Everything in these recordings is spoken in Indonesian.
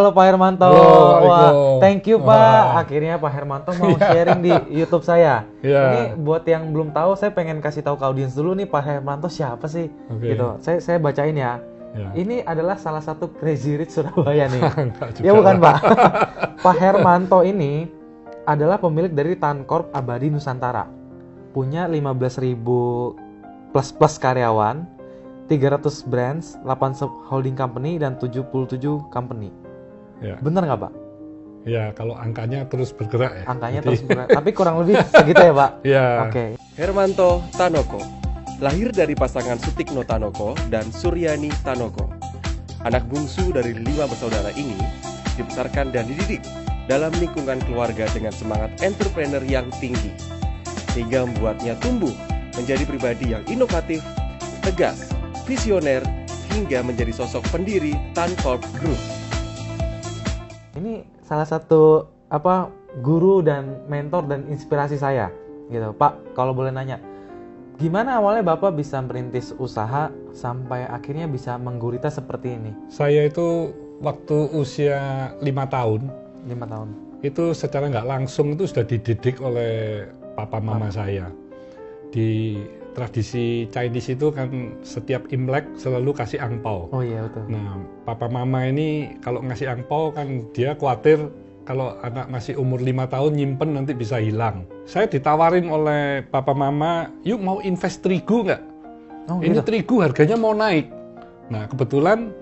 Halo Pak Hermanto. Halo, Wah, thank you Pak. Wah. Akhirnya Pak Hermanto mau sharing di YouTube saya. Iya. Ini buat yang belum tahu, saya pengen kasih tahu ke audiens dulu nih Pak Hermanto siapa sih? Oke. Gitu. Saya bacain ya. Ya. Ini adalah salah satu Crazy Rich Surabaya nih. Enggak juga Ya bukan lah. Pak. Pak Hermanto ini adalah pemilik dari Tancorp Abadi Nusantara. Punya 15.000 plus karyawan, 300 brands, 8 holding company, dan 77 company. Ya. Bener nggak Pak? Ya, kalau angkanya terus bergerak ya. Angkanya Jadi, terus bergerak, tapi kurang lebih segitu ya Pak? Ya. Oke. Hermanto Tanoko lahir dari pasangan Sutikno Tanoko dan Suryani Tanoko. Anak bungsu dari 5 bersaudara ini dibesarkan dan dididik dalam lingkungan keluarga dengan semangat entrepreneur yang tinggi, sehingga membuatnya tumbuh menjadi pribadi yang inovatif, tegas, visioner, hingga menjadi sosok pendiri Tancorp Group. Ini salah satu guru dan mentor dan inspirasi saya gitu Pak. Kalau boleh nanya, gimana awalnya Bapak bisa merintis usaha sampai akhirnya bisa menggurita seperti ini? Saya itu waktu usia 5 tahun, 5 tahun. itu secara nggak langsung itu sudah dididik oleh papa mama saya. Di tradisi Chinese itu kan setiap Imlek selalu kasih angpau. Oh iya betul. Nah, papa mama ini kalau ngasih angpau kan dia khawatir kalau anak masih umur 5 tahun nyimpen nanti bisa hilang. Saya ditawarin oleh papa mama, yuk mau invest terigu nggak? Oh, Ini gitu. terigu harganya mau naik. Nah, kebetulan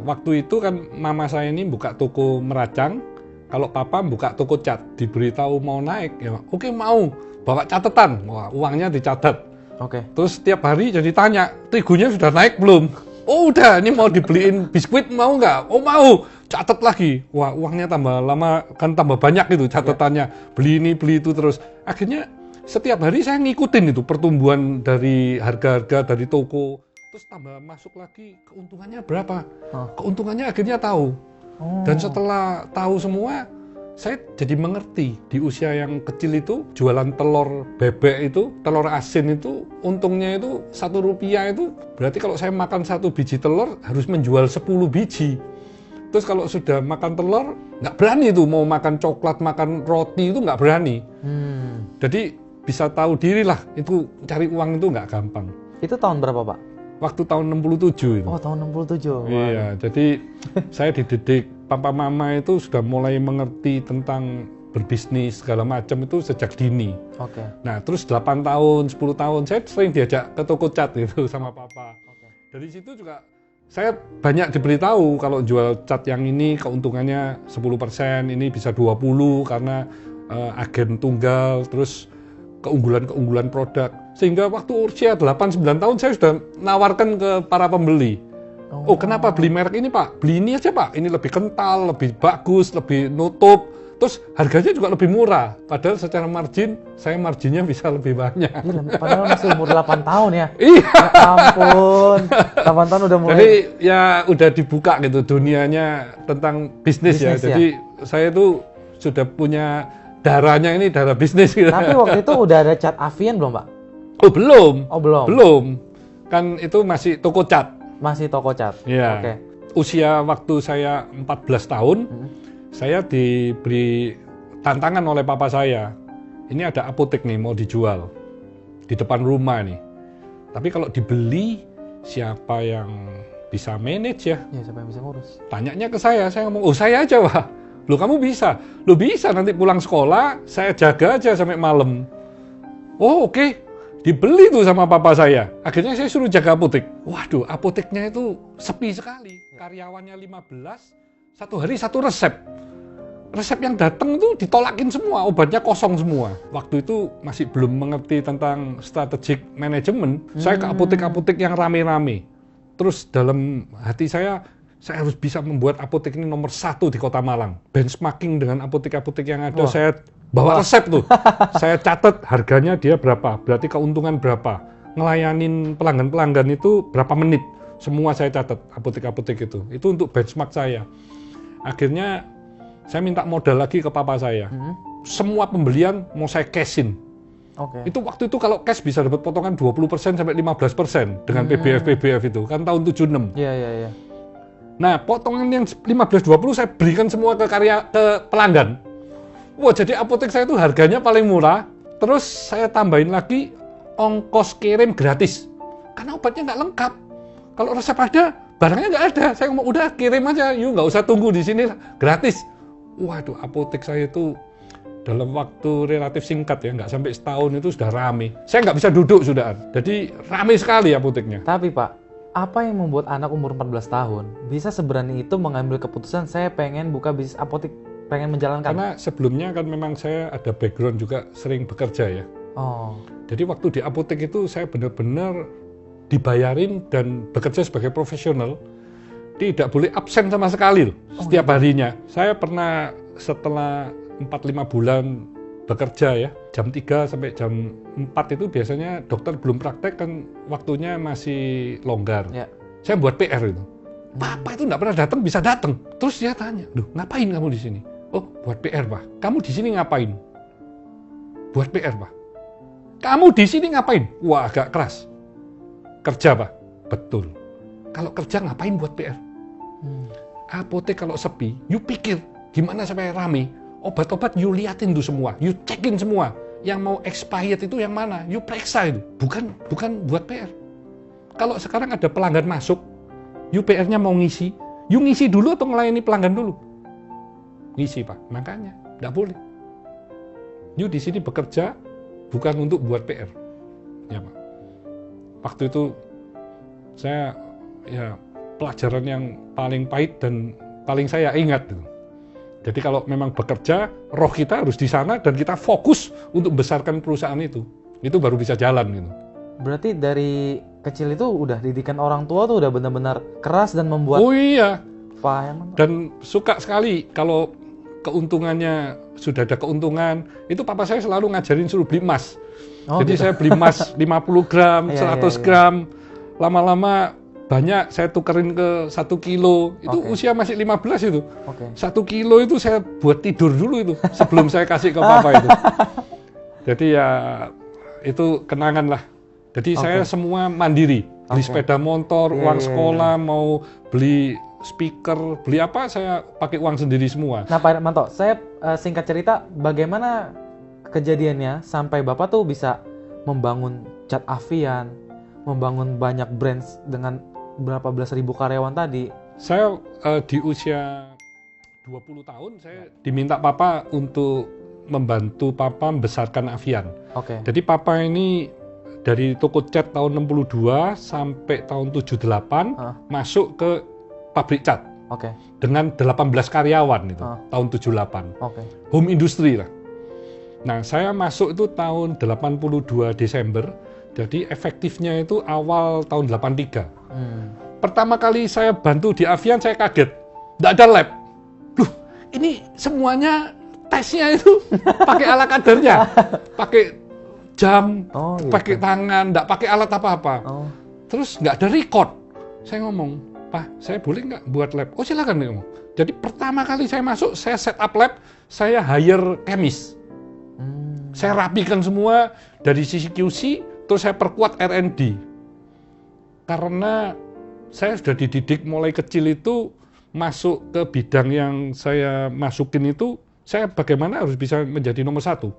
waktu itu kan mama saya ini buka toko meracang, kalau papa buka toko cat, diberitahu mau naik, ya oke mau, bawa catatan, wah uangnya dicatat. Oke. Terus setiap hari jadi tanya, terigunya sudah naik belum? Oh udah, ini mau dibeliin biskuit mau nggak? Oh mau, catat lagi. Wah uangnya tambah lama, kan tambah banyak gitu catatannya. Beli ini, beli itu terus. Akhirnya setiap hari saya ngikutin itu pertumbuhan dari harga-harga dari toko. Terus tambah masuk lagi, keuntungannya berapa? Keuntungannya akhirnya tahu. Oh. Dan setelah tahu semua, saya jadi mengerti di usia yang kecil itu jualan telur bebek itu, telur asin itu untungnya itu Rp1 itu berarti kalau saya makan 1 biji telur harus menjual 10 biji. Terus kalau sudah makan telur nggak berani tuh mau makan coklat, makan roti itu nggak berani. Jadi bisa tahu diri lah, itu cari uang itu nggak gampang. Itu tahun berapa Pak? Waktu tahun 67 itu. Oh tahun 67. Iya, jadi saya dididik papa mama itu sudah mulai mengerti tentang berbisnis segala macam itu sejak dini. Oke. Nah, terus 8 tahun, 10 tahun saya sering diajak ke toko cat itu sama papa. Dari situ juga saya banyak diberitahu kalau jual cat yang ini keuntungannya 10%, ini bisa 20 karena agen tunggal, terus keunggulan-keunggulan produk. Sehingga waktu usia 8-9 tahun saya sudah nawarkan ke para pembeli. Oh, kenapa beli merek ini Pak? Beli ini aja Pak, ini lebih kental, lebih bagus, lebih nutup. Terus harganya juga lebih murah. Padahal secara margin, saya marginnya bisa lebih banyak. Gila, padahal masih umur 8 tahun ya. Iya. Ya ampun. 8 tahun udah mulai. Jadi ya udah dibuka gitu dunianya tentang bisnis ya. Bisnis ya. Jadi saya itu sudah punya darahnya ini darah bisnis gitu. Tapi waktu itu udah ada cat Avian belum Pak? Oh belum. Oh belum. Belum. Kan itu masih toko cat. Masih toko cat. Iya. Oke. Usia waktu saya 14 tahun, saya diberi tantangan oleh papa saya. Ini ada apotek nih mau dijual di depan rumah nih. Tapi kalau dibeli siapa yang bisa manage ya? Ya siapa yang bisa ngurus? Tanyanya ke saya ngomong, oh saya aja Pak. Loh kamu bisa? Loh bisa, nanti pulang sekolah saya jaga aja sampai malam. Oh oke. Dibeli tuh sama papa saya. Akhirnya saya suruh jaga apotek. Waduh, apoteknya itu sepi sekali. Karyawannya 15, satu hari satu resep. Resep yang datang itu ditolakin semua, obatnya kosong semua. Waktu itu masih belum mengerti tentang strategic management. Saya ke apotek-apotek yang rame-rame. Terus dalam hati saya harus bisa membuat apotek ini nomor 1 di Kota Malang. Benchmarking dengan apotek-apotek yang ada, saya bawa resep tuh. Saya catat harganya dia berapa, berarti keuntungan berapa. Ngelayanin pelanggan-pelanggan itu berapa menit. Semua saya catat, apotek-apotek itu. Itu untuk benchmark saya. Akhirnya saya minta modal lagi ke papa saya. Semua pembelian mau saya cashin. Oke. Itu waktu itu kalau cash bisa dapat potongan 20% sampai 15% dengan PBF itu. Kan tahun 76. Iya. Nah, potongan yang 15-20 saya berikan semua ke pelanggan. Wah, jadi apotek saya itu harganya paling murah. Terus saya tambahin lagi ongkos kirim gratis. Karena obatnya nggak lengkap. Kalau resep ada, barangnya nggak ada. Saya ngomong, udah kirim aja, yuk nggak usah tunggu di sini, gratis. Waduh, apotek saya itu dalam waktu relatif singkat ya, nggak sampai setahun itu sudah rame. Saya nggak bisa duduk sudah. Jadi rame sekali apoteknya. Tapi Pak, apa yang membuat anak umur 14 tahun bisa seberani itu mengambil keputusan saya pengen buka bisnis apotek, pengen menjalankan? Karena sebelumnya kan memang saya ada background juga sering bekerja ya. Oh. Jadi waktu di apotek itu saya benar-benar dibayarin dan bekerja sebagai profesional. Tidak boleh absen sama sekali loh, setiap harinya. Saya pernah setelah 4-5 bulan bekerja ya, jam 3 sampai jam 4 itu biasanya dokter belum praktek kan waktunya masih longgar. Ya. Saya buat PR itu. Papa itu nggak pernah datang, bisa datang. Terus dia tanya, "Duh, ngapain kamu di sini?" "Oh, buat PR, Pak." "Kamu di sini ngapain?" "Buat PR, Pak." "Kamu di sini ngapain?" Wah, agak keras. "Kerja, Pak." "Betul." Kalau kerja ngapain buat PR? Apotek kalau sepi, you pikir gimana supaya rame? Obat-obat you liatin tuh semua, you cekin semua. Yang mau expired itu yang mana? You periksa itu. Bukan buat PR. Kalau sekarang ada pelanggan masuk, you PR-nya mau ngisi, you ngisi dulu atau melayani pelanggan dulu? Ngisi, Pak. Makanya nggak boleh. You di sini bekerja bukan untuk buat PR. Ya, Pak. Waktu itu saya ya pelajaran yang paling pahit dan paling saya ingat. Jadi kalau memang bekerja, roh kita harus di sana dan kita fokus untuk membesarkan perusahaan itu. Itu baru bisa jalan gitu. Berarti dari kecil itu udah didikan orang tua tuh udah benar-benar keras dan membuat. Oh iya. Paham. Dan suka sekali kalau keuntungannya sudah ada keuntungan, itu papa saya selalu ngajarin suruh beli emas. Oh, jadi gitu. saya beli emas 50 gram, 100 Iya. gram, lama-lama banyak saya tukerin ke 1 kilo, itu Oke. usia masih 15 itu. Oke. 1 kilo itu saya buat tidur dulu itu, sebelum saya kasih ke papa itu. Jadi ya, itu kenangan lah. Jadi saya semua mandiri, beli Oke. sepeda motor, Iya, uang iya, sekolah, mau beli speaker, beli apa, saya pakai uang sendiri semua. Nah Pak Hermanto, saya singkat cerita bagaimana kejadiannya sampai Bapak tuh bisa membangun Cat Avian, membangun banyak brands dengan berapa belas ribu karyawan tadi. Saya di usia 20 tahun, saya diminta papa untuk membantu papa membesarkan Avian. Oke. Jadi papa ini dari toko cat tahun 62 sampai tahun 78 masuk ke pabrik cat Oke. dengan 18 karyawan itu tahun 78. Oke. Home industry lah. Nah, saya masuk itu tahun 82 Desember. Jadi efektifnya itu awal tahun 83. Pertama kali saya bantu di Avian, saya kaget. Nggak ada lab. Loh, ini semuanya tesnya itu pakai ala kadarnya. Pakai jam, gitu. pakai tangan, nggak pakai alat apa-apa. Terus nggak ada record. Saya ngomong, "Pak, saya boleh nggak buat lab?" "Oh, silakan." Dia ngomong. Jadi pertama kali saya masuk, saya set up lab, saya hire chemist. Saya rapikan semua dari sisi QC, terus saya perkuat R&D. Karena saya sudah dididik mulai kecil itu masuk ke bidang yang saya masukin itu, saya bagaimana harus bisa menjadi nomor 1.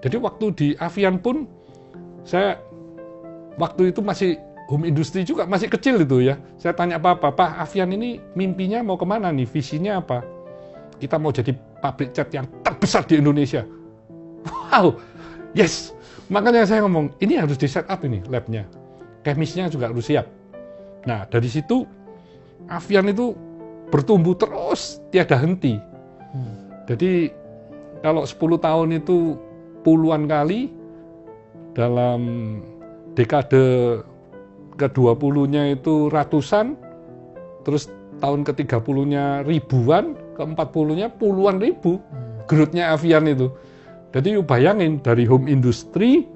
Jadi waktu di Avian pun, saya waktu itu masih home industry juga, masih kecil itu ya. Saya tanya Pak, Avian ini mimpinya mau kemana nih, visinya apa? Kita mau jadi pabrik cat yang terbesar di Indonesia. Wow, yes. Makanya saya ngomong, ini harus di set up ini labnya. Chemisnya juga harus siap. Nah, dari situ Avian itu bertumbuh terus, tiada henti. Jadi kalau 10 tahun itu puluhan kali, dalam dekade ke-20-nya itu ratusan, terus tahun ke-30-nya ribuan, ke-40-nya puluhan ribu growth-nya Avian itu. Jadi bayangin, dari home industry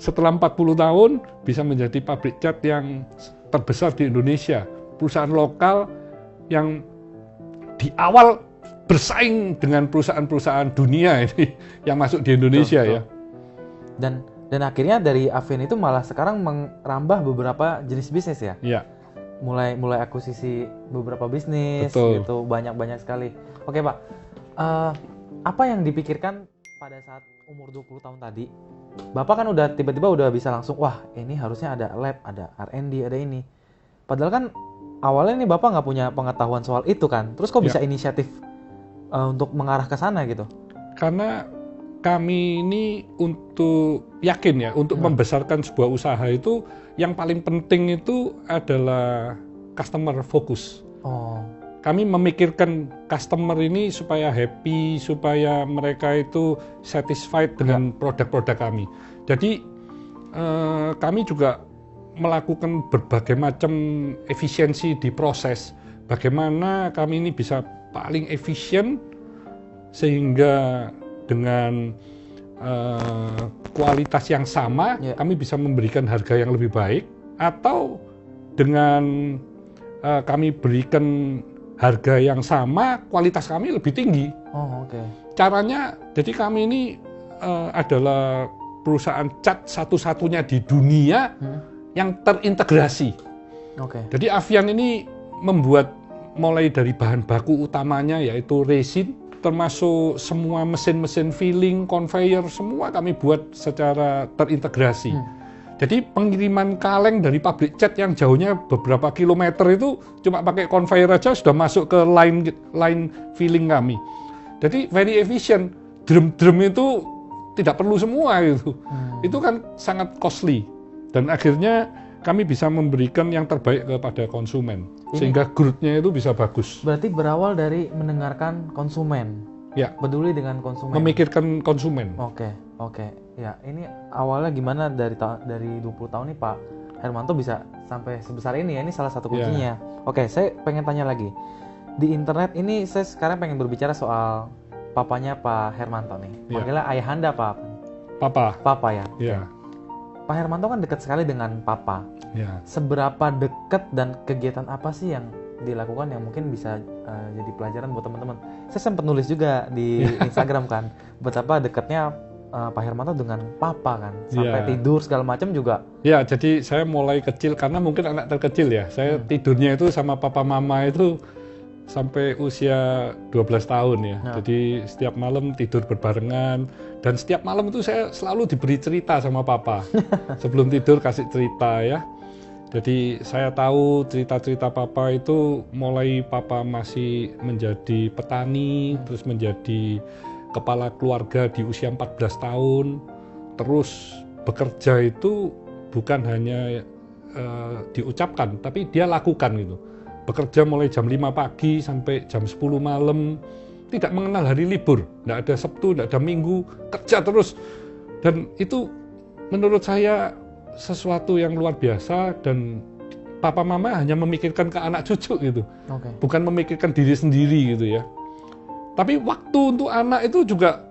setelah 40 tahun bisa menjadi pabrik cat yang terbesar di Indonesia, perusahaan lokal yang di awal bersaing dengan perusahaan-perusahaan dunia ini yang masuk di Indonesia. Betul. Ya. Dan akhirnya dari Avian itu malah sekarang merambah beberapa jenis bisnis ya. Iya. mulai akuisisi beberapa bisnis Betul. gitu, banyak sekali. Oke Pak, apa yang dipikirkan pada saat umur 20 tahun tadi? Bapak kan udah tiba-tiba udah bisa langsung, wah ini harusnya ada lab, ada R&D, ada ini. Padahal kan awalnya nih Bapak nggak punya pengetahuan soal itu kan, terus kok bisa inisiatif untuk mengarah ke sana gitu? Karena kami ini untuk yakin ya, untuk membesarkan sebuah usaha itu yang paling penting itu adalah customer focus. Oh. Kami memikirkan customer ini supaya happy, supaya mereka itu satisfied dengan produk-produk kami. Jadi kami juga melakukan berbagai macam efisiensi di proses. Bagaimana kami ini bisa paling efisien sehingga dengan kualitas yang sama, kami bisa memberikan harga yang lebih baik, atau dengan kami berikan harga yang sama, kualitas kami lebih tinggi. Oh, oke. Caranya, jadi kami ini adalah perusahaan cat satu-satunya di dunia yang terintegrasi. Oke. Jadi Avian ini membuat mulai dari bahan baku utamanya yaitu resin, termasuk semua mesin-mesin filling, conveyor, semua kami buat secara terintegrasi. Jadi pengiriman kaleng dari pabrik cat yang jauhnya beberapa kilometer itu cuma pakai conveyor aja sudah masuk ke line filling kami. Jadi very efficient. Drum itu tidak perlu semua gitu. Itu kan sangat costly. Dan akhirnya kami bisa memberikan yang terbaik kepada konsumen. Sehingga growth-nya itu bisa bagus. Berarti berawal dari mendengarkan konsumen. Ya. Peduli dengan konsumen. Memikirkan konsumen. Oke. Ya, ini awalnya gimana dari 20 tahun nih Pak Hermanto bisa sampai sebesar ini ya, ini salah satu kuncinya. Oke, saya pengen tanya lagi. Di internet ini saya sekarang pengen berbicara soal papanya Pak Hermanto nih. Panggilnya ayahanda Pak. Papa ya. Iya. Pak Hermanto kan dekat sekali dengan Papa. Ya. Seberapa dekat dan kegiatan apa sih yang dilakukan yang mungkin bisa jadi pelajaran buat teman-teman? Saya sempat nulis juga di Instagram kan, betapa dekatnya Pak Hermanto dengan Papa kan, sampai tidur segala macam juga. Ya, jadi saya mulai kecil karena mungkin anak terkecil ya. Saya tidurnya itu sama papa mama itu sampai usia 12 tahun ya. Jadi setiap malam tidur berbarengan dan setiap malam itu saya selalu diberi cerita sama papa. Sebelum tidur kasih cerita ya. Jadi saya tahu cerita-cerita papa itu mulai papa masih menjadi petani, terus menjadi kepala keluarga di usia 14 tahun, terus bekerja itu bukan hanya diucapkan, tapi dia lakukan gitu. Bekerja mulai jam 5 pagi sampai jam 10 malam, tidak mengenal hari libur, tidak ada Sabtu, tidak ada Minggu, kerja terus. Dan itu menurut saya sesuatu yang luar biasa dan papa mama hanya memikirkan ke anak cucu gitu, bukan memikirkan diri sendiri gitu ya. Tapi waktu untuk anak itu juga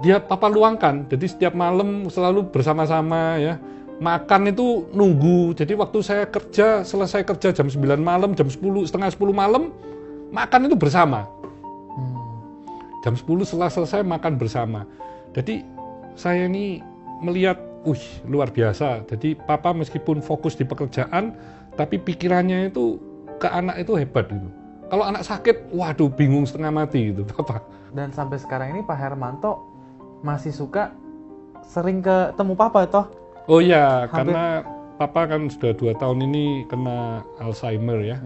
dia papa luangkan. Jadi setiap malam selalu bersama-sama ya. Makan itu nunggu. Jadi waktu saya kerja, selesai kerja jam 9 malam, jam 10, setengah 10 malam, makan itu bersama. Jam 10 setelah selesai makan bersama. Jadi saya ini melihat, luar biasa. Jadi papa meskipun fokus di pekerjaan, tapi pikirannya itu ke anak itu hebat gitu. Kalau anak sakit, waduh bingung setengah mati gitu, Papa. Dan sampai sekarang ini Pak Hermanto masih suka sering ketemu Papa toh? Oh iya, karena Papa kan sudah 2 tahun ini kena Alzheimer ya.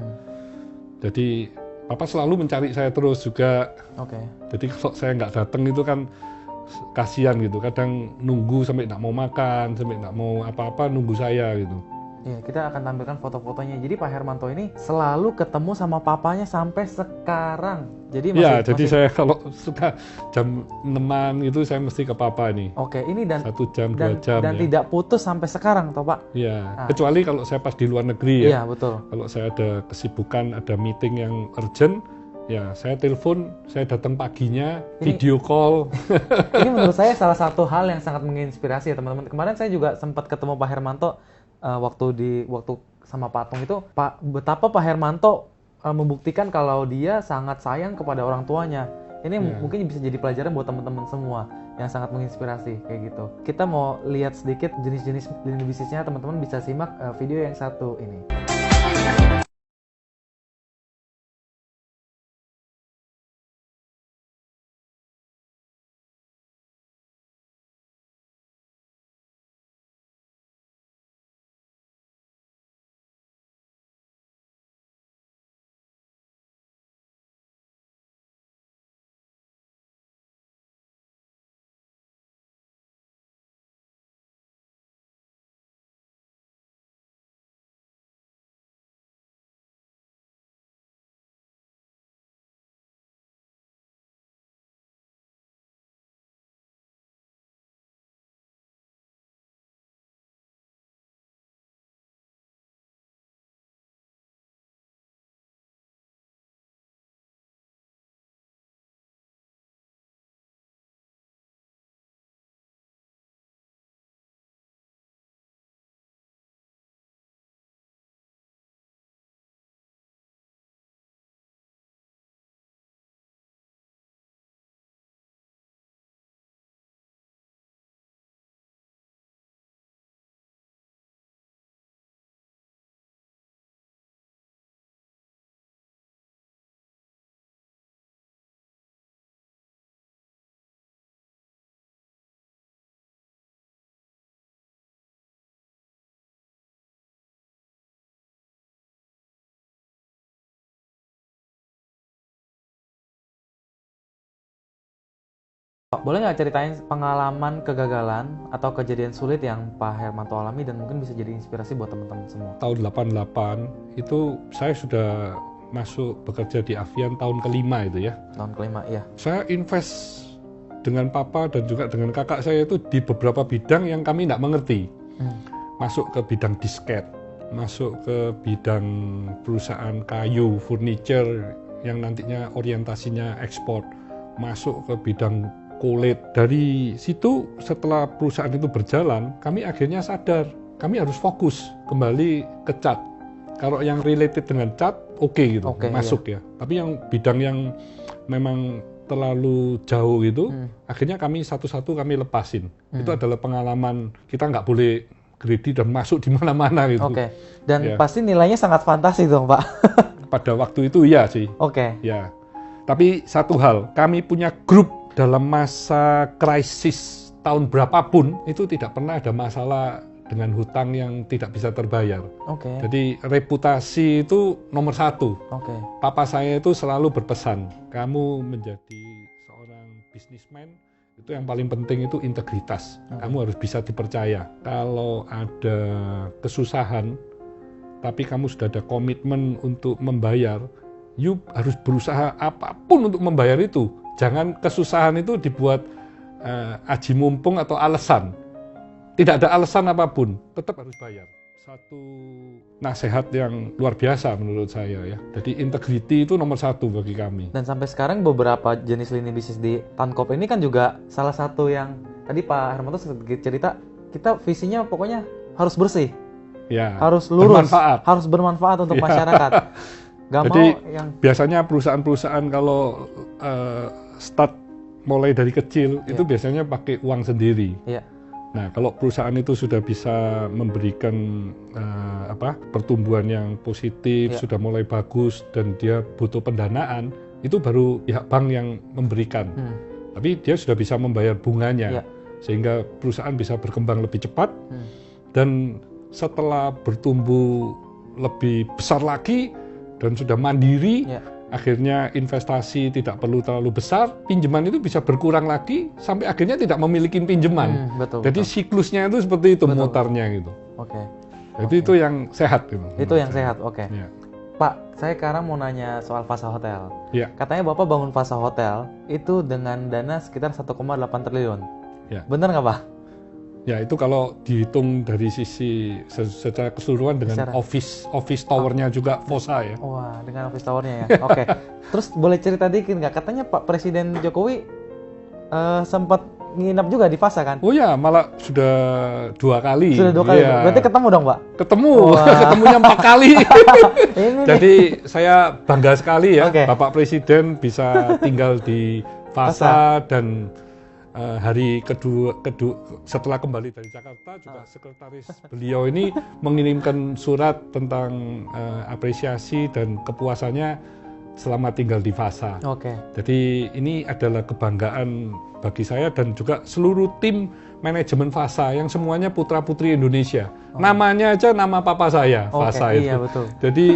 Jadi Papa selalu mencari saya terus juga. Jadi kalau saya nggak datang itu kan kasihan gitu. Kadang nunggu sampai nggak mau makan, sampai nggak mau apa-apa nunggu saya gitu. Ya, kita akan tampilkan foto-fotonya. Jadi Pak Hermanto ini selalu ketemu sama papanya sampai sekarang. Jadi jadi saya kalau suka jam 6 itu saya mesti ke papa nih. Ini dan 1 jam 2 jam dan ya. Tidak putus sampai sekarang toh Pak? Iya, kecuali kalau saya pas di luar negeri ya. Iya, betul. Kalau saya ada kesibukan, ada meeting yang urgent, ya saya telepon, saya datang paginya, video call. Ini menurut saya salah satu hal yang sangat menginspirasi ya teman-teman. Kemarin saya juga sempat ketemu Pak Hermanto waktu sama Pak Tung itu, betapa Pak Hermanto membuktikan kalau dia sangat sayang kepada orang tuanya. Ini mungkin bisa jadi pelajaran buat teman-teman semua yang sangat menginspirasi kayak gitu. Kita mau lihat sedikit jenis-jenis bisnisnya, teman-teman bisa simak video yang satu ini. Pak, boleh nggak ceritain pengalaman kegagalan atau kejadian sulit yang Pak Hermanto alami dan mungkin bisa jadi inspirasi buat teman-teman semua? Tahun 88 itu saya sudah masuk bekerja di Avian tahun kelima itu ya. Tahun kelima, iya. Saya invest dengan papa dan juga dengan kakak saya itu di beberapa bidang yang kami tidak mengerti. Masuk ke bidang disket, masuk ke bidang perusahaan kayu, furniture yang nantinya orientasinya ekspor, masuk ke bidang kulit. Dari situ setelah perusahaan itu berjalan, kami akhirnya sadar kami harus fokus kembali ke cat. Kalau yang related dengan cat, oke gitu, masuk ya. Tapi yang bidang yang memang terlalu jauh gitu, akhirnya kami satu-satu kami lepasin. Itu adalah pengalaman, kita nggak boleh greedy dan masuk di mana-mana gitu. Dan pasti nilainya sangat fantastis dong, Pak. Pada waktu itu iya sih. Ya. Tapi satu hal, kami punya grup dalam masa krisis tahun berapapun itu tidak pernah ada masalah dengan hutang yang tidak bisa terbayar. Jadi reputasi itu nomor satu. Papa saya itu selalu berpesan, kamu menjadi seorang bisnismen, itu yang paling penting itu integritas. Kamu harus bisa dipercaya. Kalau ada kesusahan, tapi kamu sudah ada komitmen untuk membayar, you harus berusaha apapun untuk membayar itu. Jangan kesusahan itu dibuat aji mumpung atau alasan. Tidak ada alasan apapun, tetap harus bayar. Satu nasihat yang luar biasa menurut saya ya. Jadi integriti itu nomor satu bagi kami. Dan sampai sekarang beberapa jenis lini bisnis di Tankop ini kan juga salah satu yang tadi Pak Hermanto sedikit cerita, kita visinya pokoknya harus bersih, harus lurus, harus bermanfaat untuk masyarakat. Jadi biasanya perusahaan-perusahaan kalau start mulai dari kecil itu biasanya pakai uang sendiri. Nah, kalau perusahaan itu sudah bisa memberikan pertumbuhan yang positif, sudah mulai bagus dan dia butuh pendanaan, itu baru pihak bank yang memberikan. Tapi dia sudah bisa membayar bunganya, sehingga perusahaan bisa berkembang lebih cepat. Dan setelah bertumbuh lebih besar lagi dan sudah mandiri, akhirnya investasi tidak perlu terlalu besar, pinjaman itu bisa berkurang lagi sampai akhirnya tidak memiliki pinjaman. Jadi siklusnya itu seperti itu, mutarnya gitu. Jadi itu yang sehat gitu. Itu yang sehat, Pak, saya sekarang mau nanya soal Fasa Hotel. Katanya Bapak bangun Fasa Hotel itu dengan dana sekitar 1,8 triliun. Benar nggak, Pak? Ya, itu kalau dihitung dari sisi secara keseluruhan dengan office towernya juga Fossa ya. Wah, dengan office towernya ya. Terus boleh cerita dikit nggak? Katanya Pak Presiden Jokowi sempat nginap juga di Fasa kan? Oh ya, malah sudah 2 kali. Sudah 2 kali. Berarti ketemu dong, Pak? Ketemu. Ketemunya 4 kali. Jadi saya bangga sekali ya, Bapak Presiden bisa tinggal di Fasa dan hari kedua setelah kembali dari Jakarta juga sekretaris beliau ini mengirimkan surat tentang apresiasi dan kepuasannya selama tinggal di Fasa. Oke. Jadi ini adalah kebanggaan bagi saya dan juga seluruh tim manajemen Fasa yang semuanya putra-putri Indonesia. Namanya aja nama papa saya, Fasa itu. Iya, betul. Jadi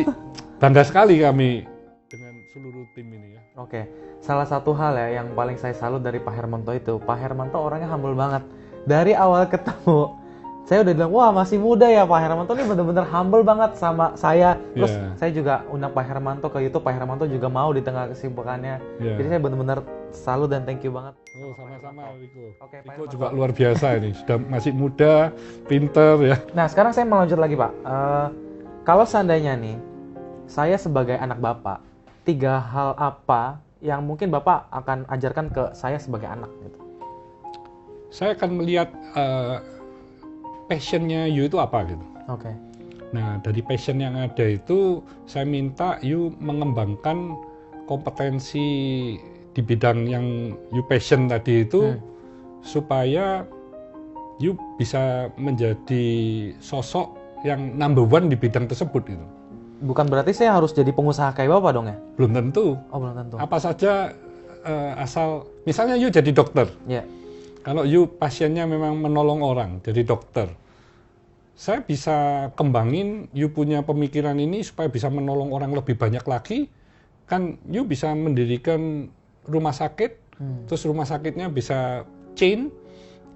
bangga sekali kami dengan seluruh tim ini ya. Oke. Salah satu hal ya yang paling saya salut dari Pak Hermanto itu, Pak Hermanto orangnya humble banget. Dari awal ketemu, saya udah bilang, wah masih muda ya Pak Hermanto ini bener-bener humble banget sama saya. Terus saya juga undang Pak Hermanto ke YouTube, Pak Hermanto juga mau di tengah kesibukannya. Jadi saya bener-bener salut dan thank you banget. Oh sama-sama Riko. Oke, Pak Riko Hermanto juga luar biasa ini, sudah masih muda, pinter ya. Nah sekarang saya mau lanjut lagi Pak. Kalau seandainya nih, saya sebagai anak Bapak, 3 hal apa yang mungkin Bapak akan ajarkan ke saya sebagai anak gitu? Saya akan melihat passionnya you itu apa gitu. Oke. Nah dari passion yang ada itu saya minta you mengembangkan kompetensi di bidang yang you passion tadi itu supaya you bisa menjadi sosok yang number 1 di bidang tersebut gitu. Bukan berarti saya harus jadi pengusaha kayak Bapak dong ya? Belum tentu. Oh belum tentu. Apa saja asal misalnya you jadi dokter. Ya. Kalau you pasiennya memang menolong orang, jadi dokter, saya bisa kembangin you punya pemikiran ini supaya bisa menolong orang lebih banyak lagi. Kan you bisa mendirikan rumah sakit, terus rumah sakitnya bisa chain,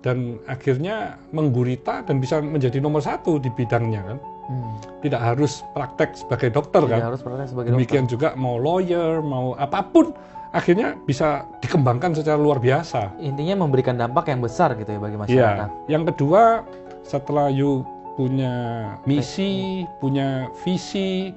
dan akhirnya menggurita dan bisa menjadi nomor 1 di bidangnya kan. Tidak harus praktek sebagai dokter kan. Tidak harus praktek sebagai Demikian dokter. juga mau lawyer, mau apapun, akhirnya bisa dikembangkan secara luar biasa. Intinya memberikan dampak yang besar gitu ya bagi Iya. masyarakat. Yang kedua, setelah you punya misi, punya visi,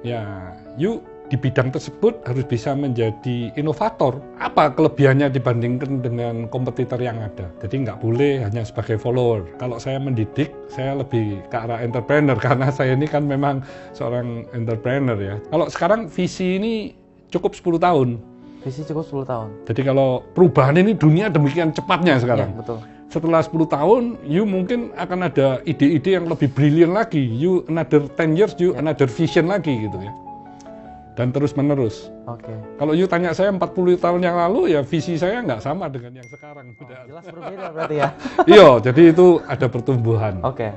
ya you di bidang tersebut harus bisa menjadi inovator. Apa kelebihannya dibandingkan dengan kompetitor yang ada? Jadi nggak boleh hanya sebagai follower. Kalau saya mendidik, saya lebih ke arah entrepreneur karena saya ini kan memang seorang entrepreneur ya. Kalau sekarang visi ini cukup 10 tahun. Visi cukup 10 tahun. Jadi kalau perubahan ini dunia demikian cepatnya sekarang. Iya, betul. Setelah 10 tahun, you mungkin akan ada ide-ide yang lebih brilian lagi. You another 10 years, you another vision lagi gitu ya. Dan terus menerus. Oke. Kalau you tanya saya 40 tahun yang lalu, ya visi saya nggak sama dengan yang sekarang. Jelas berbeda berarti ya. Iya, jadi itu ada pertumbuhan. Oke.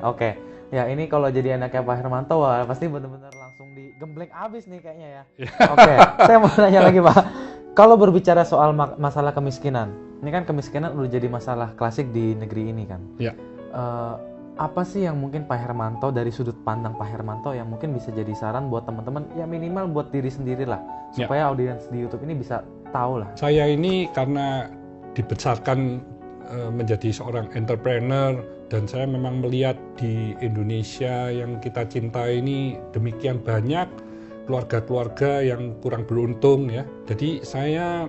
Ya ini kalau jadi anaknya Pak Hermanto, wah, pasti benar-benar langsung digembleng abis nih kayaknya ya. Oke, saya mau nanya lagi Pak. Kalau berbicara soal masalah kemiskinan, ini kan kemiskinan udah jadi masalah klasik di negeri ini kan. Ya. Apa sih yang mungkin Pak Hermanto dari sudut pandang Pak Hermanto yang mungkin bisa jadi saran buat teman-teman, ya minimal buat diri sendiri lah, supaya audiens di YouTube ini bisa tahu lah. Saya ini karena dibesarkan menjadi seorang entrepreneur dan saya memang melihat di Indonesia yang kita cintai ini demikian banyak keluarga-keluarga yang kurang beruntung ya. Jadi saya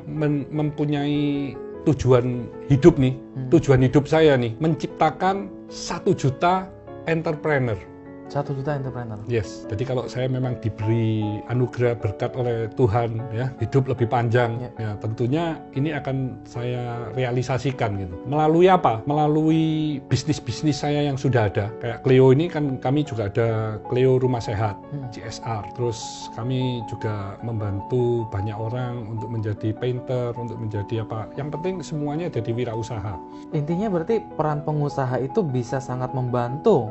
mempunyai tujuan hidup nih, tujuan hidup saya nih, menciptakan 1 juta entrepreneur. 1 juta entrepreneur. Yes, jadi kalau saya memang diberi anugerah berkat oleh Tuhan ya, hidup lebih panjang, ya tentunya ini akan saya realisasikan gitu. Melalui apa? Melalui bisnis-bisnis saya yang sudah ada. Kayak Cleo ini kan kami juga ada Cleo Rumah Sehat, CSR. Terus kami juga membantu banyak orang untuk menjadi painter, untuk menjadi apa. Yang penting semuanya jadi wirausaha. Intinya berarti peran pengusaha itu bisa sangat membantu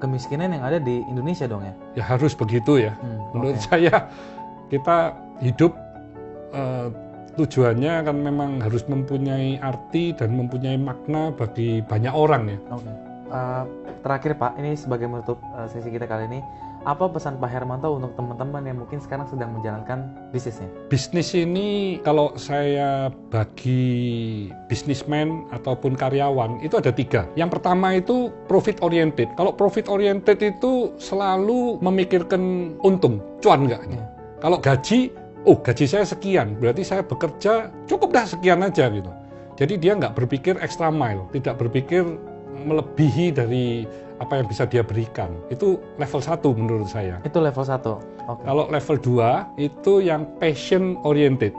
kemiskinan yang ada di Indonesia dong ya? Ya harus begitu ya. Menurut saya kita hidup tujuannya kan memang harus mempunyai arti dan mempunyai makna bagi banyak orang ya. Terakhir Pak, ini sebagai menutup sesi kita kali ini, apa pesan Pak Hermanto untuk teman-teman yang mungkin sekarang sedang menjalankan bisnisnya? Bisnis ini kalau saya bagi bisnismen ataupun karyawan itu ada 3. Yang pertama itu profit oriented. Kalau profit oriented itu selalu memikirkan untung, cuan nggak? Kalau gaji, gaji saya sekian, berarti saya bekerja cukup dah sekian aja gitu. Jadi dia nggak berpikir extra mile, tidak berpikir melebihi dari apa yang bisa dia berikan. Itu level 1 menurut saya. Itu level 1. Kalau level 2 itu yang passion oriented.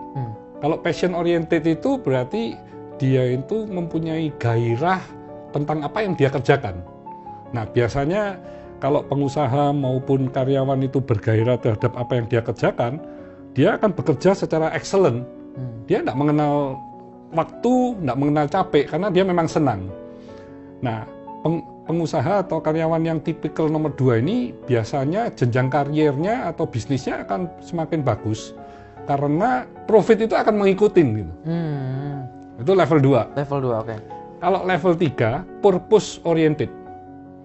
Kalau passion oriented itu berarti dia itu mempunyai gairah tentang apa yang dia kerjakan. Nah, biasanya kalau pengusaha maupun karyawan itu bergairah terhadap apa yang dia kerjakan, dia akan bekerja secara excellent. Dia tidak mengenal waktu, tidak mengenal capek, karena dia memang senang. Nah, pengusaha atau karyawan yang tipikal nomor 2 ini biasanya jenjang karirnya atau bisnisnya akan semakin bagus karena profit itu akan mengikutin gitu. Itu level 2. Level 2, oke. Kalau level 3, purpose oriented.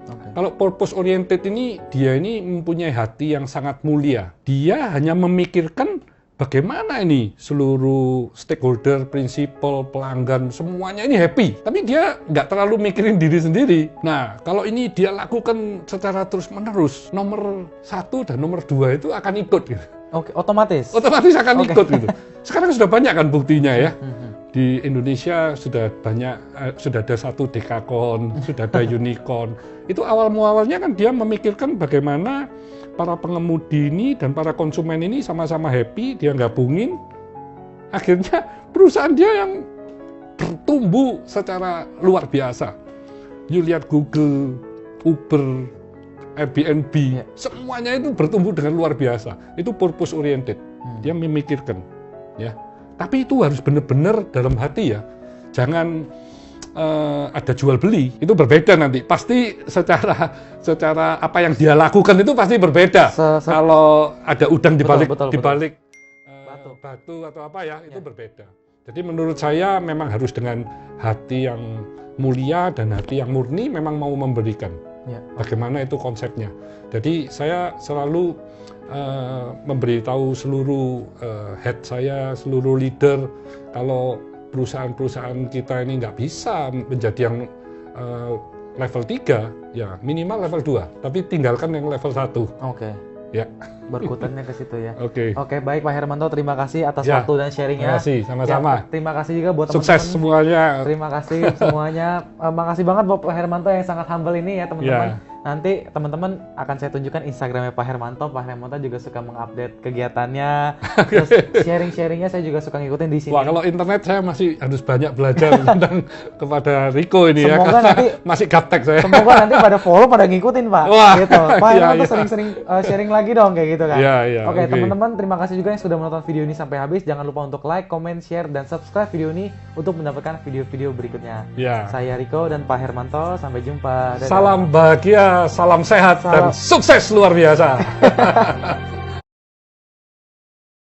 Kalau purpose oriented ini, dia ini mempunyai hati yang sangat mulia. Dia hanya memikirkan bagaimana ini seluruh stakeholder, prinsipal, pelanggan, semuanya ini happy. Tapi dia nggak terlalu mikirin diri sendiri. Nah, kalau ini dia lakukan secara terus-menerus, nomor 1 dan nomor 2 itu akan ikut gitu. Oke, otomatis. Otomatis akan ikut gitu. Sekarang sudah banyak kan buktinya ya. Di Indonesia sudah banyak, sudah ada 1 dekakon, sudah ada unicorn. Itu awalnya kan dia memikirkan bagaimana para pengemudi ini dan para konsumen ini sama-sama happy, dia gabungin. Akhirnya perusahaan dia yang bertumbuh secara luar biasa. You lihat Google, Uber, Airbnb, semuanya itu bertumbuh dengan luar biasa. Itu purpose oriented. Dia memikirkan, ya. Tapi itu harus benar-benar dalam hati ya. Jangan ada jual beli, itu berbeda nanti. Pasti secara apa yang dia lakukan itu pasti berbeda. Kalau ada udang di balik batu atau apa ya, itu berbeda. Jadi menurut saya memang harus dengan hati yang mulia dan hati yang murni, memang mau memberikan. Bagaimana itu konsepnya. Jadi saya selalu memberitahu seluruh head saya, seluruh leader, kalau perusahaan-perusahaan kita ini nggak bisa menjadi yang level 3, ya minimal level 2, tapi tinggalkan yang level 1. Oke. Ya. Berkutannya ke situ ya. Oke. Oke, baik Pak Hermanto, terima kasih atas waktu dan sharingnya. Terima kasih, sama-sama. Ya, terima kasih juga buat sukses teman-teman. semuanya. Terima kasih semuanya. Makasih banget buat Pak Hermanto yang sangat humble ini ya teman-teman. Nanti teman-teman akan saya tunjukkan Instagramnya Pak Hermanto. Pak Hermanto juga suka mengupdate kegiatannya. Terus sharing-sharingnya saya juga suka ngikutin di sini. Wah, kalau internet saya masih harus banyak belajar tentang kepada Rico ini. Semoga ya, nanti masih gaptek saya. Semoga nanti pada follow, pada ngikutin Pak. Wah, gitu. Pak Hermanto iya. sering-sering sharing lagi dong kayak gitu kan. Iya, Oke, teman-teman, terima kasih juga yang sudah menonton video ini sampai habis. Jangan lupa untuk like, comment, share, dan subscribe video ini untuk mendapatkan video-video berikutnya. Ya. Saya Rico dan Pak Hermanto. Sampai jumpa. Dadah. Salam bahagia, salam sehat, dan sukses luar biasa.